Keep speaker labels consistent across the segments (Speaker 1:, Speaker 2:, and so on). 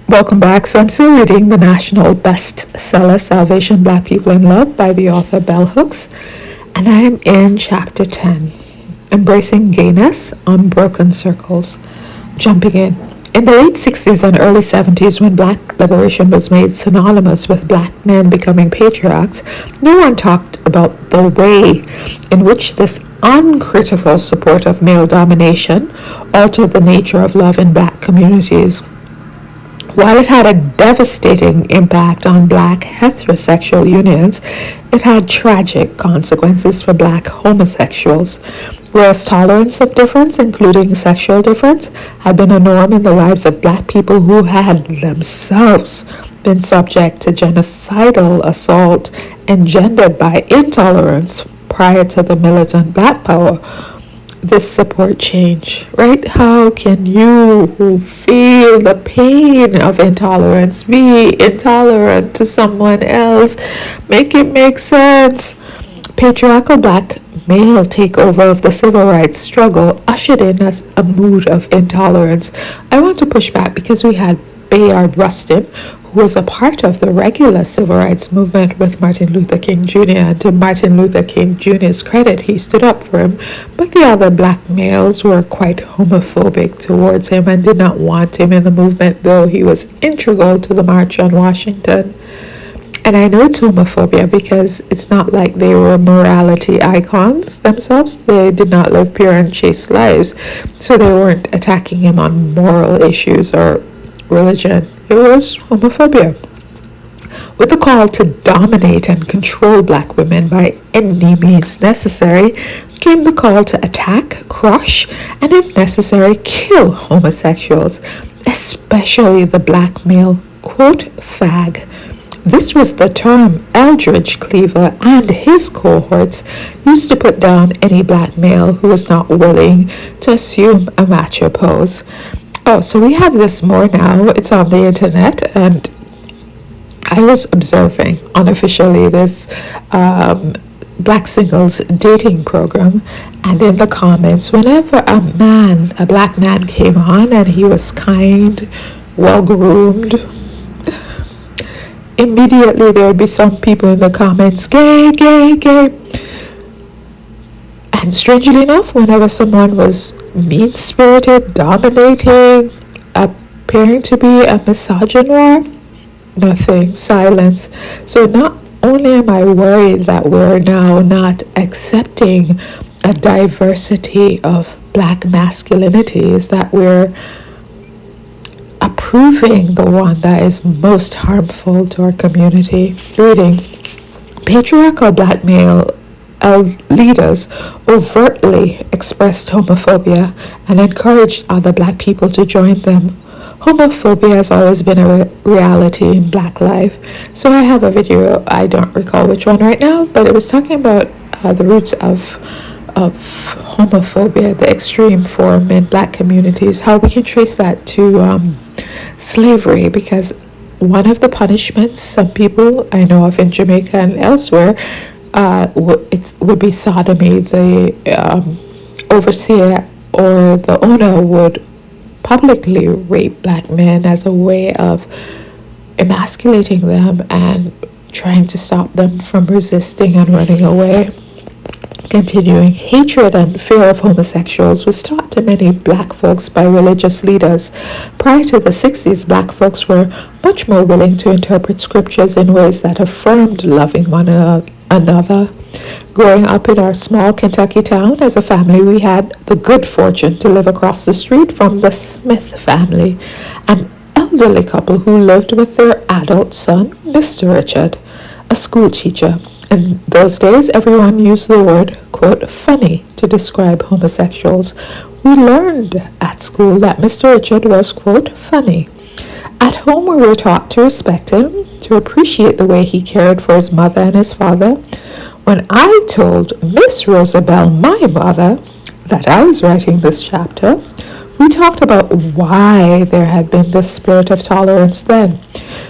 Speaker 1: Welcome back. So I'm still reading the national bestseller Salvation Black People in Love by the author Bell Hooks, and I am in chapter 10, Embracing Gayness on Broken Circles. Jumping in. In the late 60s and early 70s, when black liberation was made synonymous with black men becoming patriarchs, no one talked about the way in which this uncritical support of male domination altered the nature of love in black communities. While it had a devastating impact on black heterosexual unions, it had tragic consequences for black homosexuals. Whereas tolerance of difference, including sexual difference, had been a norm in the lives of black people who had themselves been subject to genocidal assault engendered by intolerance prior to the militant black power, this support change, right? How can you who feel the pain of intolerance be intolerant to someone else? Make it make sense. Patriarchal black male takeover of the civil rights struggle ushered in a mood of intolerance. I want to push back because we had Bayard Rustin, who was a part of the regular civil rights movement with Martin Luther King Jr. And to Martin Luther King Jr.'s credit, he stood up for him. But the other black males were quite homophobic towards him and did not want him in the movement, though he was integral to the March on Washington. And I know it's homophobia because it's not like they were morality icons themselves. They did not live pure and chaste lives. So they weren't attacking him on moral issues or religion. It was homophobia. With the call to dominate and control black women by any means necessary came the call to attack, crush, and if necessary, kill homosexuals, especially the black male, quote, fag. This was the term Eldridge Cleaver and his cohorts used to put down any black male who was not willing to assume a macho pose. Oh, so we have this more now. It's on the internet, and I was observing unofficially this black singles dating program, and in the comments, whenever a black man came on and he was kind, well-groomed, immediately there would be some people in the comments, gay, gay, gay. And strangely enough, whenever someone was mean-spirited, dominating, appearing to be a misogynoir, nothing, silence. So not only am I worried that we're now not accepting a diversity of black masculinities, that we're approving the one that is most harmful to our community. Reading. Patriarchal black male leaders overtly expressed homophobia and encouraged other black people to join them. Homophobia has always been a reality in black life. So I have a video, I don't recall which one right now, but it was talking about the roots of homophobia, the extreme form in black communities, how we can trace that to slavery, because one of the punishments some people I know of in Jamaica and elsewhere would be sodomy. The overseer or the owner would publicly rape black men as a way of emasculating them and trying to stop them from resisting and running away. Continuing, hatred and fear of homosexuals was taught to many black folks by religious leaders. Prior to the 60s, black folks were much more willing to interpret scriptures in ways that affirmed loving one another. Growing up in our small Kentucky town as a family, we had the good fortune to live across the street from the Smith family, an elderly couple who lived with their adult son, Mr. Richard, a school teacher. In those days, everyone used the word, quote, funny to describe homosexuals. We learned at school that Mr. Richard was, quote, funny. At home, we were taught to respect him, to appreciate the way he cared for his mother and his father. When I told Miss Rosabelle, my mother, that I was writing this chapter, we talked about why there had been this spirit of tolerance then.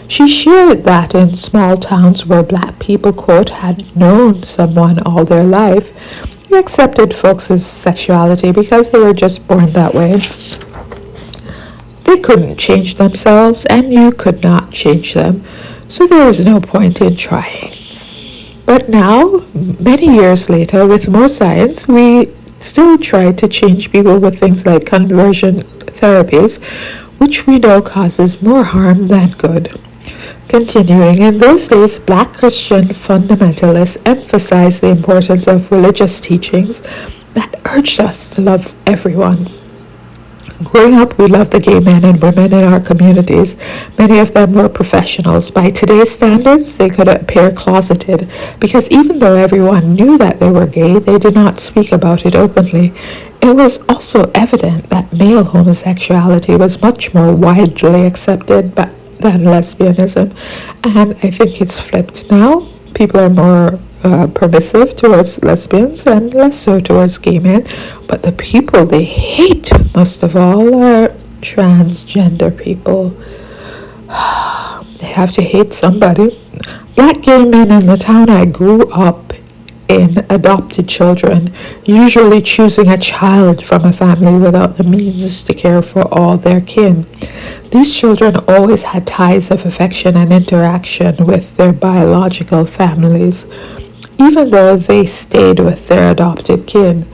Speaker 1: She shared that in small towns where black people, quote, had known someone all their life, you accepted folks' sexuality because they were just born that way. They couldn't change themselves, and you could not change them, so there was no point in trying. But now, many years later, with more science, we still try to change people with things like conversion therapies, which we know causes more harm than good. Continuing, in those days, Black Christian fundamentalists emphasized the importance of religious teachings that urged us to love everyone. Growing up, we loved the gay men and women in our communities. Many of them were professionals. By today's standards, they could appear closeted, because even though everyone knew that they were gay, they did not speak about it openly. It was also evident that male homosexuality was much more widely accepted than lesbianism, and I think it's flipped now. People are more permissive towards lesbians and less so towards gay men, but the people they hate most of all are transgender people. They have to hate somebody. Black gay men in the town I grew up in adopted children, usually choosing a child from a family without the means to care for all their kin. These children always had ties of affection and interaction with their biological families. Even though they stayed with their adopted kin,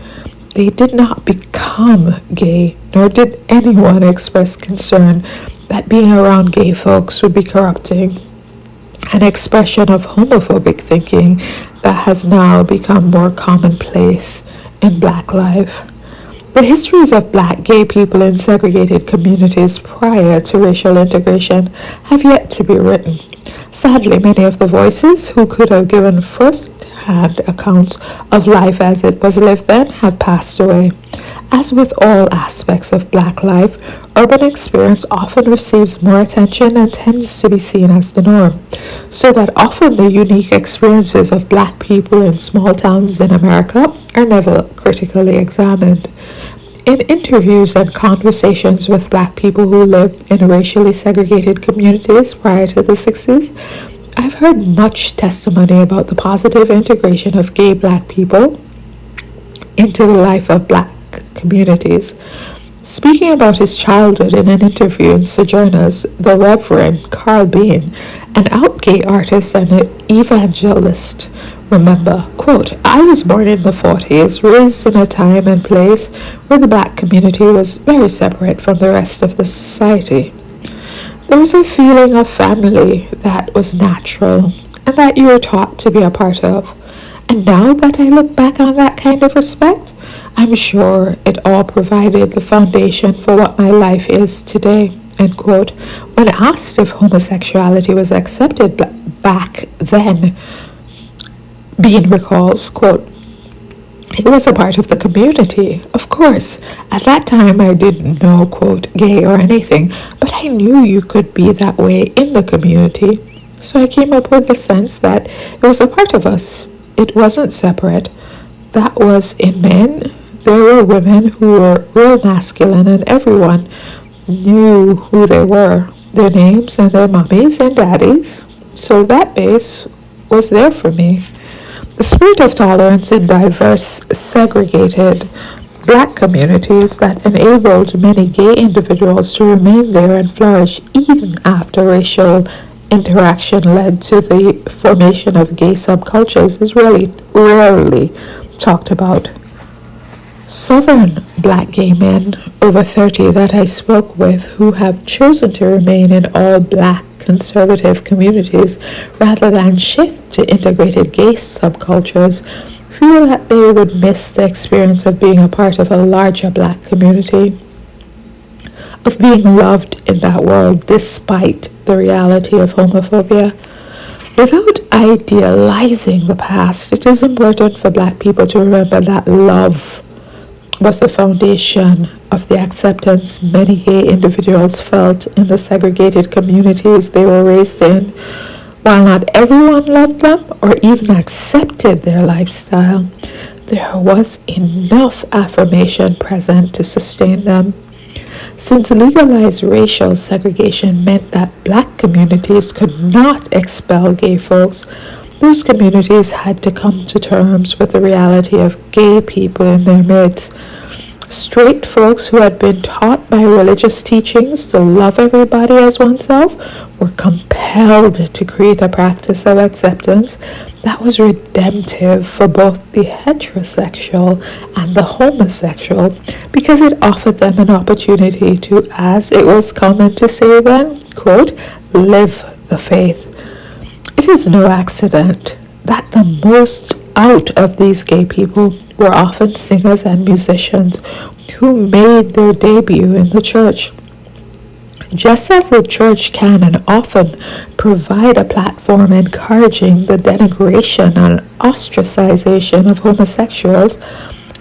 Speaker 1: they did not become gay, nor did anyone express concern that being around gay folks would be corrupting, an expression of homophobic thinking that has now become more commonplace in Black life. The histories of Black gay people in segregated communities prior to racial integration have yet to be written. Sadly, many of the voices who could have given first-hand accounts of life as it was lived then have passed away. As with all aspects of Black life, urban experience often receives more attention and tends to be seen as the norm, so that often the unique experiences of Black people in small towns in America are never critically examined. In interviews and conversations with Black people who lived in racially segregated communities prior to the 60s, I've heard much testimony about the positive integration of gay Black people into the life of Black communities. Speaking about his childhood in an interview in Sojourners, the Reverend Carl Bean, an out gay artist and an evangelist, remember, quote, "I was born in the 40s, raised in a time and place where the Black community was very separate from the rest of the society. There was a feeling of family that was natural and that you were taught to be a part of. And now that I look back on that kind of respect, I'm sure it all provided the foundation for what my life is today," end quote. When asked if homosexuality was accepted back then, Bean recalls, quote, "It was a part of the community. Of course, at that time I didn't know, quote, gay or anything, but I knew you could be that way in the community. So I came up with the sense that it was a part of us. It wasn't separate. That was in men. There were women who were real masculine, and everyone knew who they were, their names and their mummies and daddies. So that base was there for me. The spirit of tolerance in diverse, segregated Black communities that enabled many gay individuals to remain there and flourish even after racial interaction led to the formation of gay subcultures is really rarely talked about. Southern Black gay men over 30 that I spoke with who have chosen to remain in all Black conservative communities rather than shift to integrated gay subcultures feel that they would miss the experience of being a part of a larger Black community, of being loved in that world despite the reality of homophobia. Without idealizing the past, it is important for Black people to remember that love was the foundation of the acceptance many gay individuals felt in the segregated communities they were raised in. While not everyone loved them or even accepted their lifestyle, there was enough affirmation present to sustain them. Since legalized racial segregation meant that Black communities could not expel gay folks, those communities had to come to terms with the reality of gay people in their midst. Straight folks who had been taught by religious teachings to love everybody as oneself were compelled to create a practice of acceptance that was redemptive for both the heterosexual and the homosexual, because it offered them an opportunity to, as it was common to say then, quote, live the faith. It is no accident that the most out of these gay people were often singers and musicians who made their debut in the church. Just as the church can and often provide a platform encouraging the denigration and ostracization of homosexuals,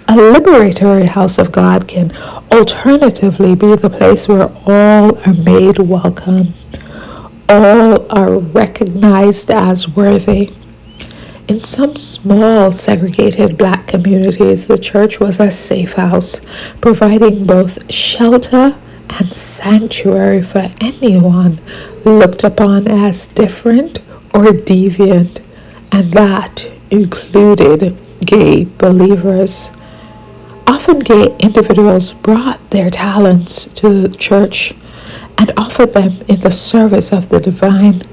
Speaker 1: a liberatory house of God can alternatively be the place where all are made welcome. All are recognized as worthy. In some small segregated black communities, the church was a safe house, providing both shelter and sanctuary for anyone looked upon as different or deviant, and that included gay believers. Often gay individuals brought their talents to the church and offered them in the service of the divine.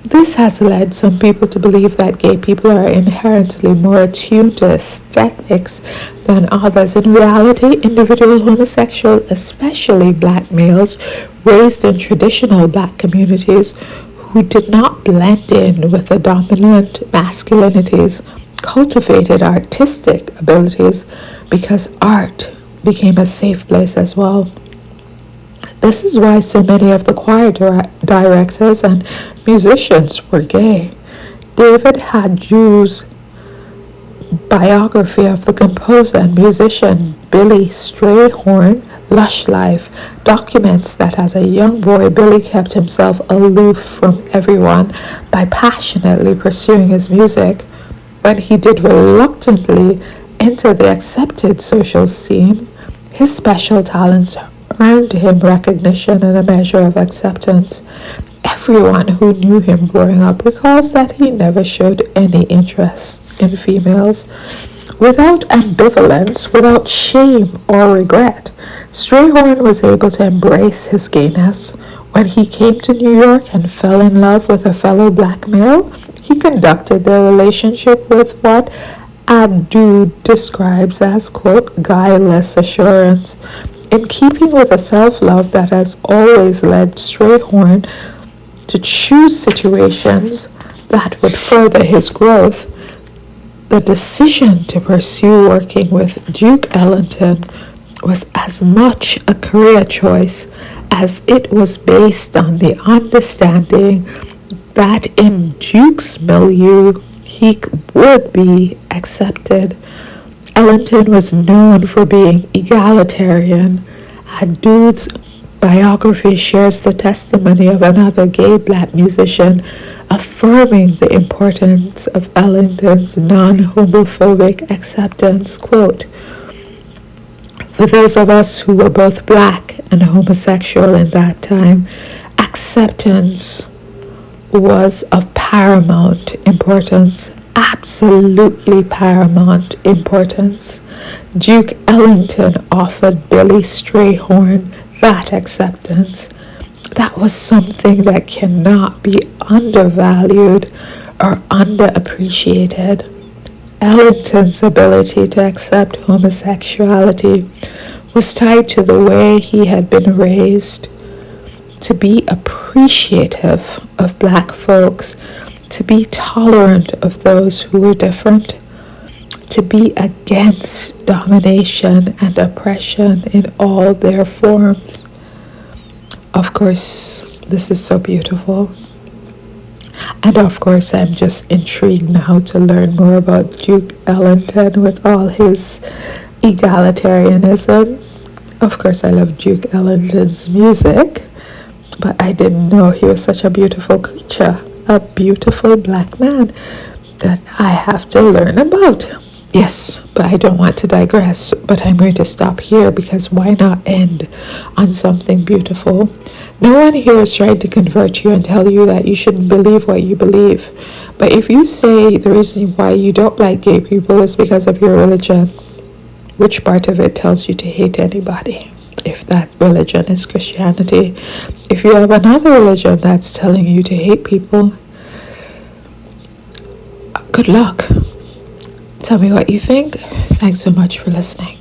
Speaker 1: This has led some people to believe that gay people are inherently more attuned to aesthetics than others. In reality, individual homosexuals, especially black males raised in traditional black communities who did not blend in with the dominant masculinities, cultivated artistic abilities because art became a safe place as well. This is why so many of the choir directors and musicians were gay. David Hadju's biography of the composer and musician Billy Strayhorn, Lush Life, documents that as a young boy, Billy kept himself aloof from everyone by passionately pursuing his music. When he did reluctantly enter the accepted social scene, his special talents earned him recognition and a measure of acceptance. Everyone who knew him growing up recalls that he never showed any interest in females. Without ambivalence, without shame or regret, Strayhorn was able to embrace his gayness. When he came to New York and fell in love with a fellow black male, he conducted their relationship with what Abdu describes as, quote, guileless assurance. In keeping with a self-love that has always led Strayhorn to choose situations that would further his growth, the decision to pursue working with Duke Ellington was as much a career choice as it was based on the understanding that in Duke's milieu he would be accepted. Ellington was known for being egalitarian. Hadud's biography shares the testimony of another gay black musician affirming the importance of Ellington's non-homophobic acceptance. Quote, for those of us who were both black and homosexual in that time, acceptance was of paramount importance. Absolutely paramount importance. Duke Ellington offered Billy Strayhorn that acceptance. That was something that cannot be undervalued or underappreciated. Ellington's ability to accept homosexuality was tied to the way he had been raised, to be appreciative of black folks, to be tolerant of those who were different, to be against domination and oppression in all their forms. Of course, this is so beautiful. And of course, I'm just intrigued now to learn more about Duke Ellington with all his egalitarianism. Of course, I love Duke Ellington's music, but I didn't know he was such a beautiful creature, a beautiful black man that I have to learn about. Yes, but I don't want to digress, but I'm going to stop here because why not end on something beautiful? No one here is trying to convert you and tell you that you shouldn't believe what you believe. But if you say the reason why you don't like gay people is because of your religion, Which part of it tells you to hate anybody? If that religion is Christianity. If you have another religion that's telling you to hate people, good luck. Tell me what you think. Thanks so much for listening.